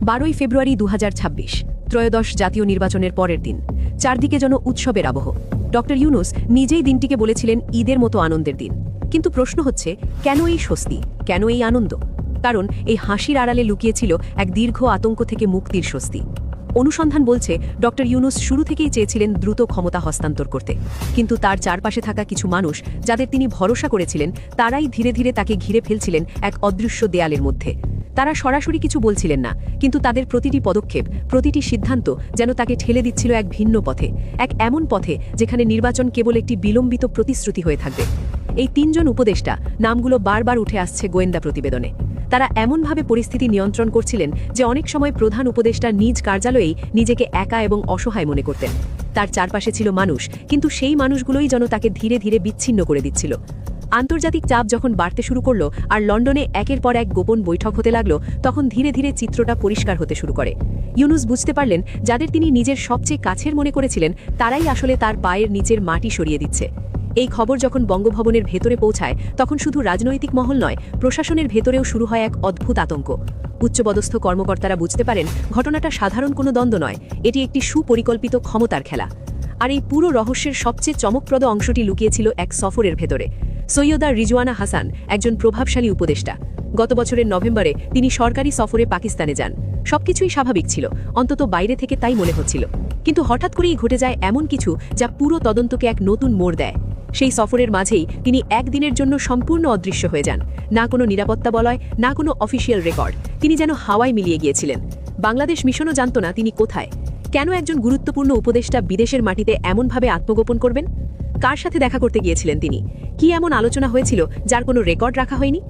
12 ফেব্রুয়ারি 2026 ত্রয়োদশ জাতীয় নির্বাচনের পরের দিন। চারদিকে যেন উৎসবের আবহ। ডক্টর ইউনূস নিজেই দিনটিকে বলেছিলেন ঈদের মতো আনন্দের দিন। কিন্তু প্রশ্ন হচ্ছে, কেন এই স্বস্তি, কেন এই আনন্দ? কারণ এই হাসির আড়ালে লুকিয়েছিল এক দীর্ঘ আতঙ্ক থেকে মুক্তির স্বস্তি। অনুসন্ধান বলছে ডক্টর ইউনূস শুরু থেকেই চেয়েছিলেন দ্রুত ক্ষমতা হস্তান্তর করতে, কিন্তু তার চারপাশে থাকা কিছু মানুষ যাদের তিনি ভরসা করেছিলেন, তারাই ধীরে ধীরে তাকে ঘিরে ফেলছিলেন এক অদৃশ্য দেয়ালের মধ্যে। তারা সরাসরি কিছু বলছিলেন না, কিন্তু তাদের প্রতিটি পদক্ষেপ, প্রতিটি সিদ্ধান্ত যেন তাকে ঠেলে দিচ্ছিল এক ভিন্ন পথে, এক এমন পথে যেখানে নির্বাচন কেবল একটি বিলম্বিত প্রতিশ্রুতি হয়ে থাকবে। এই তিনজন উপদেষ্টা নামগুলো বারবার উঠে আসছে গোয়েন্দা প্রতিবেদনে। তারা এমনভাবে পরিস্থিতি নিয়ন্ত্রণ করছিলেন যে অনেক সময় প্রধান উপদেষ্টা নিজ কার্যালয়েই নিজেকে একা এবং অসহায় মনে করতেন। তার চারপাশে ছিল মানুষ, কিন্তু সেই মানুষগুলোই যেন তাকে ধীরে ধীরে বিচ্ছিন্ন করে দিচ্ছিল। আন্তর্জাতিক চাপ যখন বাড়তে শুরু করলো আর লন্ডনে একের পর এক গোপন বৈঠক হতে লাগলো, তখন ধীরে ধীরে চিত্রটা পরিষ্কার হতে শুরু করে। ইউনূস বুঝতে পারলেন, যাদের তিনি নিজের সবচেয়ে কাছের মনে করেছিলেন, তারাই আসলে তার পায়ের নিচের মাটি সরিয়ে দিচ্ছে। এই খবর যখন বঙ্গভবনের ভেতরে পৌঁছায়, তখন শুধু রাজনৈতিক মহল নয়, প্রশাসনের ভেতরেও শুরু হয় এক অদ্ভুত আতঙ্ক। উচ্চপদস্থ কর্মকর্তারা বুঝতে পারেন, ঘটনাটা সাধারণ কোনো দ্বন্দ্ব নয়, এটি একটি সুপরিকল্পিত ক্ষমতার খেলা। আর এই পুরো রহস্যের সবচেয়ে চমকপ্রদ অংশটি লুকিয়েছিল এক সফরের ভেতরে। সৈয়দা রিজওয়ানা হাসান একজন প্রভাবশালী উপদেষ্টা। গত বছরের নভেম্বরে তিনি সরকারি সফরে পাকিস্তানে যান। সবকিছুই স্বাভাবিক ছিল, অন্তত বাইরে থেকে তাই মনে হচ্ছিল। কিন্তু হঠাৎ করেই ঘটে যায় এমন কিছু যা পুরো তদন্তকে এক নতুন মোড় দেয়। সেই সফরের মাঝেই তিনি একদিনের জন্য সম্পূর্ণ অদৃশ্য হয়ে যান। না কোনো নিরাপত্তা বলয়, না কোনো অফিসিয়াল রেকর্ড। তিনি যেন হাওয়ায় মিলিয়ে গিয়েছিলেন। বাংলাদেশ মিশনও জানত না তিনি কোথায়। কেন একজন গুরুত্বপূর্ণ উপদেষ্টা বিদেশের মাটিতে এমনভাবে আত্মগোপন করবেন? কার সাথে দেখা করতে গিয়েছিলেন তিনি? কি এমন আলোচনা হয়েছিল যার কোনো রেকর্ড রাখা হয়নি?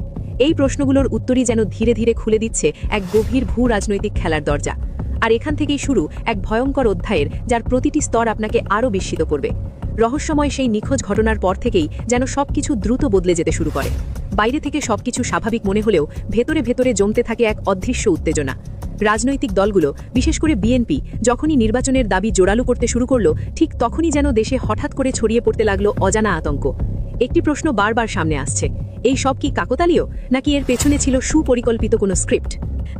এই প্রশ্নগুলোর উত্তরই যেন ধীরে ধীরে খুলে দিচ্ছে এক গভীর ভূ রাজনৈতিক খেলার দরজা। আর এখান থেকেই শুরু এক ভয়ঙ্কর অধ্যায়ের, যার প্রতিটি স্তর আপনাকে আরও বিস্মিত করবে। রহস্যময় সেই নিখোঁজ ঘটনার পর থেকেই যেন সবকিছু দ্রুত বদলে যেতে শুরু করে। বাইরে থেকে সবকিছু স্বাভাবিক মনে হলেও ভেতরে ভেতরে জমতে থাকে এক অদৃশ্য উত্তেজনা। রাজনৈতিক দলগুলো, বিশেষ করে বিএনপি, যখনই নির্বাচনের দাবি জোরালো করতে শুরু করল, ঠিক তখনই যেন দেশে হঠাৎ করে ছড়িয়ে পড়তে লাগলো অজানা আতঙ্ক। একটি প্রশ্ন বারবার সামনে আসছে, এই সব কি কাকতালীয়, নাকি এর পেছনে ছিল সুপরিকল্পিত কোনো স্ক্রিপ্ট?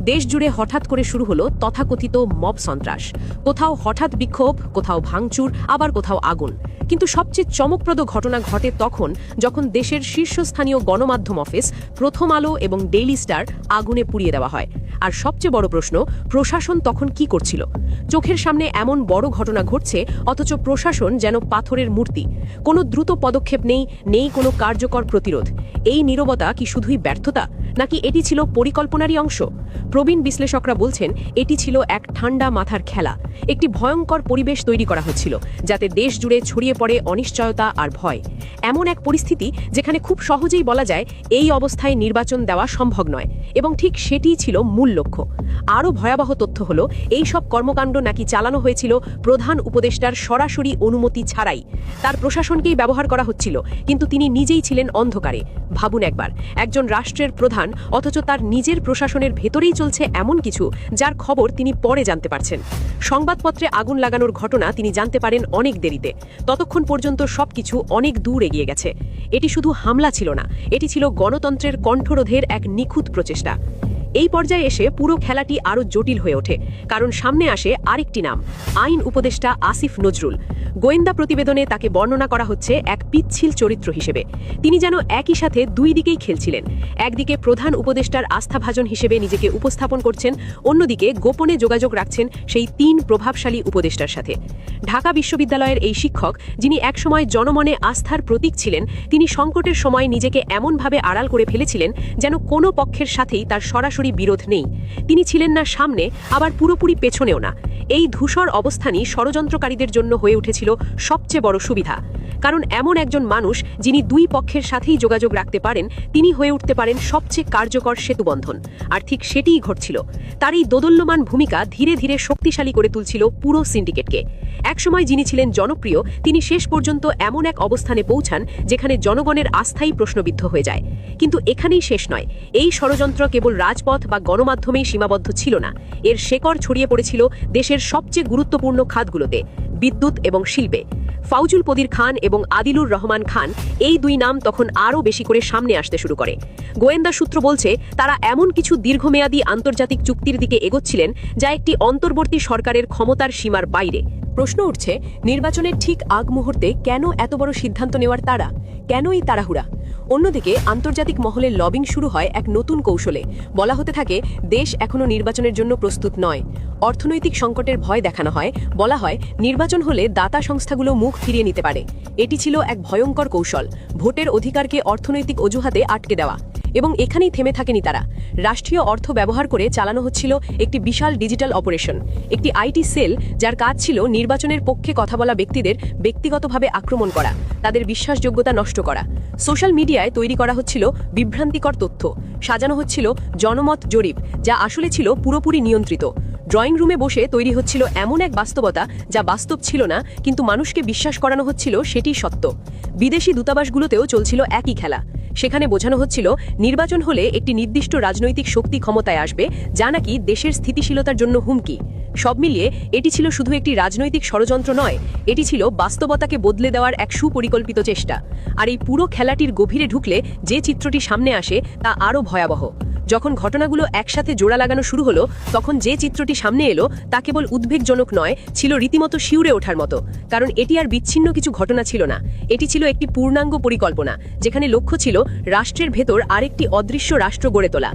দেশ জুড়ে হঠাৎ করে শুরু হলো তথাকথিত মব সন্ত্রাস। কোথাও হঠাৎ বিক্ষোভ, কোথাও ভাঙচুর, আবার কোথাও আগুন। কিন্তু সবচেয়ে চমকপ্রদ ঘটনা ঘটে তখন, যখন দেশের শীর্ষস্থানীয় গণমাধ্যম অফিস প্রথম আলো এবং ডেইলি স্টার আগুনে পুড়িয়ে দেওয়া হয়। আর সবচেয়ে বড় প্রশ্ন, প্রশাসন তখন কি করছিল? চোখের সামনে এমন বড় ঘটনা ঘটছে, অথচ প্রশাসন যেন পাথরের মূর্তি। কোনো দ্রুত পদক্ষেপ নেই কোনো কার্যকর প্রতিরোধ। এই নীরবতা কি শুধুই ব্যর্থতা, নাকি এটি ছিল পরিকল্পনারই অংশ? প্রবীণ বিশ্লেষকরা বলছেন, এটি ছিল এক ঠান্ডা মাথার খেলা। একটি ভয়ঙ্কর পরিবেশ তৈরি করা হচ্ছিল, যাতে দেশ জুড়ে ছড়িয়ে পড়ে অনিশ্চয়তা আর ভয়। এমন এক পরিস্থিতি যেখানে খুব সহজেই বলা যায় এই অবস্থায় নির্বাচন দেওয়া সম্ভব নয়, এবং ঠিক সেটিই ছিল মূল লক্ষ্য। আরও ভয়াবহ তথ্য হলো, এই সব কর্মকাণ্ড নাকি চালানো হয়েছিল প্রধান উপদেষ্টার সরাসরি অনুমতি ছাড়াই। তার প্রশাসনকেই ব্যবহার করা হচ্ছিল, কিন্তু তিনি নিজেই ছিলেন অন্ধকারে। ভাবুন একবার, একজন রাষ্ট্রের প্রধান, অথচ তার নিজের প্রশাসনের ভেতরেই চলছে এমন কিছু যার খবর তিনি পরে জানতে পারছেন। সংবাদপত্রে আগুন লাগানোর ঘটনা তিনি জানতে পারেন অনেক দেরিতে। ততক্ষণ পর্যন্ত সবকিছু অনেক দূর এগিয়ে গেছে। এটি শুধু হামলা ছিল না, এটি ছিল গণতন্ত্রের কণ্ঠরোধের এক নিখুঁত প্রচেষ্টা। এই পর্যায়ে এসে পুরো খেলাটি আরও জটিল হয়ে ওঠে, কারণ সামনে আসে আরেকটি নাম, আইন উপদেষ্টা আসিফ নজরুল। গোয়েন্দা প্রতিবেদনে তাকে বর্ণনা করা হচ্ছে এক পিচ্ছিল চরিত্র হিসেবে। তিনি যেন একই সাথে দুই দিকেই খেলছিলেন। একদিকে প্রধান উপদেষ্টার আস্থাভাজন হিসেবে নিজেকে উপস্থাপন করছেন, অন্যদিকে গোপনে যোগাযোগ রাখছেন সেই তিন প্রভাবশালী উপদেষ্টার সাথে। ঢাকা বিশ্ববিদ্যালয়ের এই শিক্ষক, যিনি একসময় জনমনে আস্থার প্রতীক ছিলেন, তিনি সংকটের সময় নিজেকে এমনভাবে আড়াল করে ফেলেছিলেন যেন কোনো পক্ষের সাথেই তার সরাসরি বিরোধ নেই। তিনি ছিলেন না সামনে, আবার পুরোপুরি পেছনেও না। এই ধূসর অবস্থানই ষড়যন্ত্রকারীদের জন্য হয়ে উঠেছিল সবচেয়ে বড় সুবিধা। কারণ এমন একজন মানুষ, যিনি দুই পক্ষের সাথেই যোগাযোগ রাখতে পারেন, তিনি হয়ে উঠতে পারেন সবচেয়ে কার্যকর সেতুবন্ধন। আর ঠিক সেটিই ঘটছিল। তার এই দোদুল্যমান ভূমিকা ধীরে ধীরে শক্তিশালী করে তুলছিল পুরো সিন্ডিকেটকে। একসময় যিনি ছিলেন জনপ্রিয়, তিনি শেষ পর্যন্ত এমন এক অবস্থানে পৌঁছান যেখানে জনগণের আস্থাই প্রশ্নবিদ্ধ হয়ে যায়। কিন্তু এখানেই শেষ নয়। এই ষড়যন্ত্র কেবল রাজপথ বা গণমাধ্যমেই সীমাবদ্ধ ছিল না, এর শেকড় ছড়িয়ে পড়েছিল দেশের সবচেয়ে গুরুত্বপূর্ণ খাতগুলোতে, বিদ্যুৎ এবং শিল্পে। ফাউজুল কদির খান এবং আদিলুর রহমান খান এই দুই নাম তখন আরও বেশি করে সামনে আসতে শুরু করে। গোয়েন্দা সূত্র বলছে তারা এমন কিছু দীর্ঘমেয়াদী আন্তর্জাতিক চুক্তির দিকে এগোচ্ছিলেন যা একটি অন্তর্বর্তী সরকারের ক্ষমতার সীমার বাইরে। প্রশ্ন উঠছে, নির্বাচনের ঠিক আগ মুহূর্তে কেন এত বড় সিদ্ধান্ত নেওয়ার তাড়া, কেন এই তাড়াহুড়া? অন্যদিকে আন্তর্জাতিক মহলে লবিং শুরু হয় এক নতুন কৌশলে। বলা হতে থাকে দেশ এখনও নির্বাচনের জন্য প্রস্তুত নয়। অর্থনৈতিক সংকটের ভয় দেখানো হয়, বলা হয় নির্বাচন হলে দাতা সংস্থাগুলো মুখ ফিরিয়ে নিতে পারে। এটি ছিল এক ভয়ঙ্কর কৌশল, ভোটের অধিকারকে অর্থনৈতিক অজুহাতে আটকে দেওয়া। এবং এখানেই থেমে থাকেনি তারা। রাষ্ট্রীয় অর্থ ব্যবহার করে চালানো হচ্ছিল একটি বিশাল ডিজিটাল অপারেশন, একটি আইটি সেল যার কাজ ছিল নির্বাচনের পক্ষে কথা বলা ব্যক্তিদের ব্যক্তিগতভাবে আক্রমণ করা, তাদের বিশ্বাসযোগ্যতা নষ্ট করা। সোশ্যাল মিডিয়ায় তৈরি করা হচ্ছিল বিভ্রান্তিকর তথ্য, সাজানো হচ্ছিল জনমত জরিপ যা আসলে ছিল পুরোপুরি নিয়ন্ত্রিত। ড্রয়িং রুমে বসে তৈরি হচ্ছিল এমন এক বাস্তবতা যা বাস্তব ছিল না, কিন্তু মানুষকে বিশ্বাস করানো হচ্ছিল সেটি সত্য। বিদেশি দূতাবাসগুলোতেও চলছিল একই খেলা। সেখানে বোঝানো হচ্ছিল নির্বাচন হলে একটি নির্দিষ্ট রাজনৈতিক শক্তি ক্ষমতায় আসবে যা নাকি দেশের স্থিতিশীলতার জন্য হুমকি। সব মিলিয়ে এটি ছিল শুধু একটি রাজনৈতিক ষড়যন্ত্র নয়, এটি ছিল বাস্তবতাকে বদলে দেওয়ার এক সুপরিকল্পিত চেষ্টা। আর এই পুরো খেলাটির গভীরে ঢুকলে যে চিত্রটি সামনে আসে তা আরও ভয়াবহ। যখন ঘটনাগুলো একসাথে জোড়া লাগানো শুরু হলো, তখন যে চিত্রটি সামনে এলো তা কেবল উদ্বেগজনক নয়, ছিল রীতিমতো শিউরে ওঠার মতো। কারণ এটি আর বিচ্ছিন্ন কিছু ঘটনা ছিল না, এটি ছিল একটি পূর্ণাঙ্গ পরিকল্পনা, যেখানে লক্ষ্য ছিল রাষ্ট্রের ভেতর আরেকটি অদৃশ্য রাষ্ট্র গড়ে তোলা।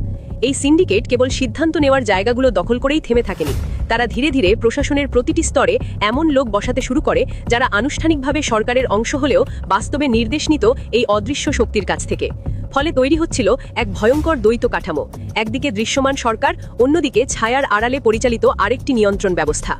এই সিন্ডিকেট কেবল সিদ্ধান্ত নেওয়ার জায়গাগুলো দখল করেই থেমে থাকেনি। তারা ধীরে ধীরে প্রশাসনের প্রতিটি স্তরে এমন লোক বসাতে শুরু করে যারা আনুষ্ঠানিকভাবে সরকারের অংশ হলেও বাস্তবে নির্দেশ নিত এই অদৃশ্য শক্তির কাছ থেকে। ফলে তৈরি হচ্ছিল এক ভয়ঙ্কর দ্বৈত কাঠামো, একদিকে দৃশ্যমান সরকার, অন্যদিকে ছায়ার আড়ালে পরিচালিত আরেকটি নিয়ন্ত্রণ ব্যবস্থা।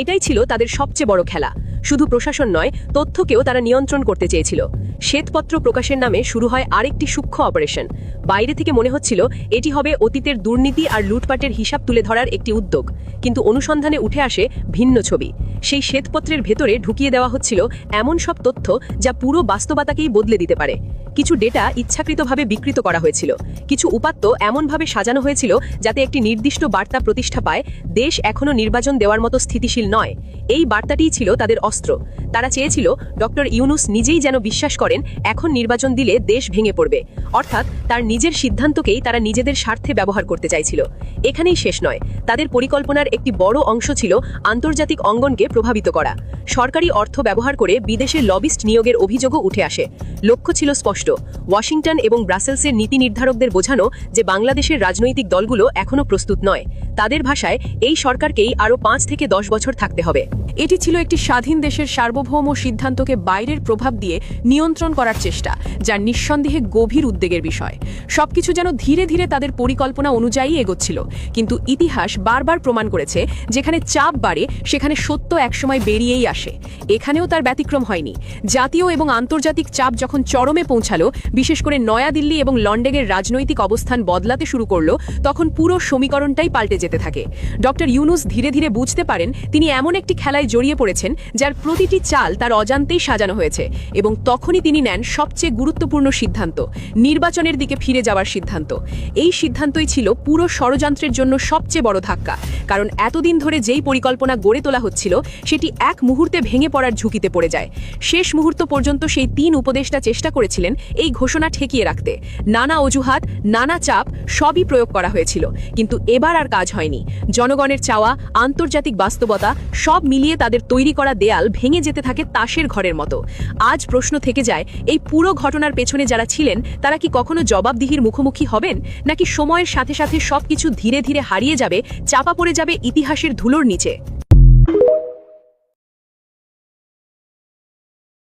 এটাই ছিল তাদের সবচেয়ে বড় খেলা। শুধু প্রশাসন নয়, তথ্যকেও তারা নিয়ন্ত্রণ করতে চেয়েছিল। শ্বেতপত্র প্রকাশের নামে শুরু হয় আরেকটি সূক্ষ্ম অপারেশন। বাইরে থেকে মনে হচ্ছিল এটি হবে অতীতের দুর্নীতি আর লুটপাটের হিসাব তুলে ধরার একটি উদ্যোগ, কিন্তু অনুসন্ধানে উঠে আসে ভিন্ন ছবি। সেই শ্বেতপত্রের ভেতরে ঢুকিয়ে দেওয়া হচ্ছিল এমন সব তথ্য যা পুরো বাস্তবতাকেই বদলে দিতে পারে। কিছু ডেটা ইচ্ছাকৃতভাবে বিকৃত করা হয়েছিল, কিছু উপাত্ত এমনভাবে সাজানো হয়েছিল যাতে একটি নির্দিষ্ট বার্তা প্রতিষ্ঠা পায়, দেশ এখনও নির্বাচন দেওয়ার মতো স্থিতিশীল নয়। এই বার্তাটিই ছিল তাদের অস্ত্র। তারা চেয়েছিল ডক্টর ইউনুস নিজেই যেন বিশ্বাস করেন এখন নির্বাচন দিলে দেশ ভেঙে পড়বে, অর্থাৎ তার নিজের সিদ্ধান্তকেই তারা নিজেদের স্বার্থে ব্যবহার করতে চাইছিল। এখানেই শেষ নয়, তাদের পরিকল্পনার একটি বড় অংশ ছিল আন্তর্জাতিক অঙ্গনকে প্রভাবিত করা। সরকারি অর্থ ব্যবহার করে বিদেশে লবিস্ট নিয়োগের অভিযোগও উঠে আসে। লক্ষ্য ছিল স্পষ্ট, ওয়াশিংটন এবং ব্রাসেলসের নীতি নির্ধারকদের বোঝানো যে বাংলাদেশের রাজনৈতিক দলগুলো এখনও প্রস্তুত নয়। তাদের ভাষায় এই সরকারকেই আরও 5 থেকে 10 বছর থাকতে হবে। এটি ছিল একটি স্বাধীন দেশের সার্বভৌম সিদ্ধান্তকে বাইরের প্রভাব দিয়ে নিয়ন্ত্রণ করার চেষ্টা, যা নিঃসন্দেহে গভীর উদ্বেগের বিষয়। সবকিছু যেন ধীরে ধীরে তাদের পরিকল্পনা অনুযায়ী এগোচ্ছিল, কিন্তু ইতিহাস বারবার প্রমাণ করেছে যেখানে চাপ বাড়ে সেখানে সত্য একসময় বেরিয়েই আসে। এখানেও তার ব্যতিক্রম হয়নি। জাতীয় এবং আন্তর্জাতিক চাপ যখন চরমে পৌঁছালো, বিশেষ করে নয়াদিল্লি এবং লন্ডনের রাজনৈতিক অবস্থান বদলাতে শুরু করলো, তখন পুরো সমীকরণটাই পাল্টে যেতে থাকে। ডক্টর ইউনুস ধীরে ধীরে বুঝতে পারেন তিনি এমন একটি খেলায় জড়িয়ে পড়েছেন যার প্রতিটি চাল তার অজান্তেই সাজানো হয়েছে, এবং তখনই তিনি নেন সবচেয়ে গুরুত্বপূর্ণ সিদ্ধান্ত, নির্বাচনের দিকে ফিরে যাওয়ার সিদ্ধান্ত। এই সিদ্ধান্তই ছিল পুরো ষড়যন্ত্রের জন্য সবচেয়ে বড় ধাক্কা, কারণ এতদিন ধরে যেই পরিকল্পনা গড়ে তোলা হচ্ছিল সেটি এক মুহূর্তে ভেঙে পড়ার ঝুঁকিতে পড়ে যায়। শেষ মুহূর্ত পর্যন্ত সেই 3 উপদেষ্টা চেষ্টা করেছিলেন এই ঘোষণা ঠেকিয়ে রাখতে। নানা অজুহাত, নানা চাপ সবই প্রয়োগ করা হয়েছিল, কিন্তু এবার আর কাজ হয়নি। জনগণের চাওয়া, আন্তর্জাতিক বাস্তবতা সব মিলিয়ে তাদের তৈরি করা দেয়াল ভেঙে যেতে থাকে তাসের ঘরের মতো। আজ প্রশ্ন থেকে যায়, এই পুরো ঘটনার পেছনে যারা ছিলেন তারা কি কখনো জবাবদিহির মুখোমুখি হবেন, নাকি সময়ের সাথে সাথে সবকিছু ধীরে ধীরে হারিয়ে যাবে, চাপা পড়ে যাবে ইতিহাসের ধুলোর নিচে?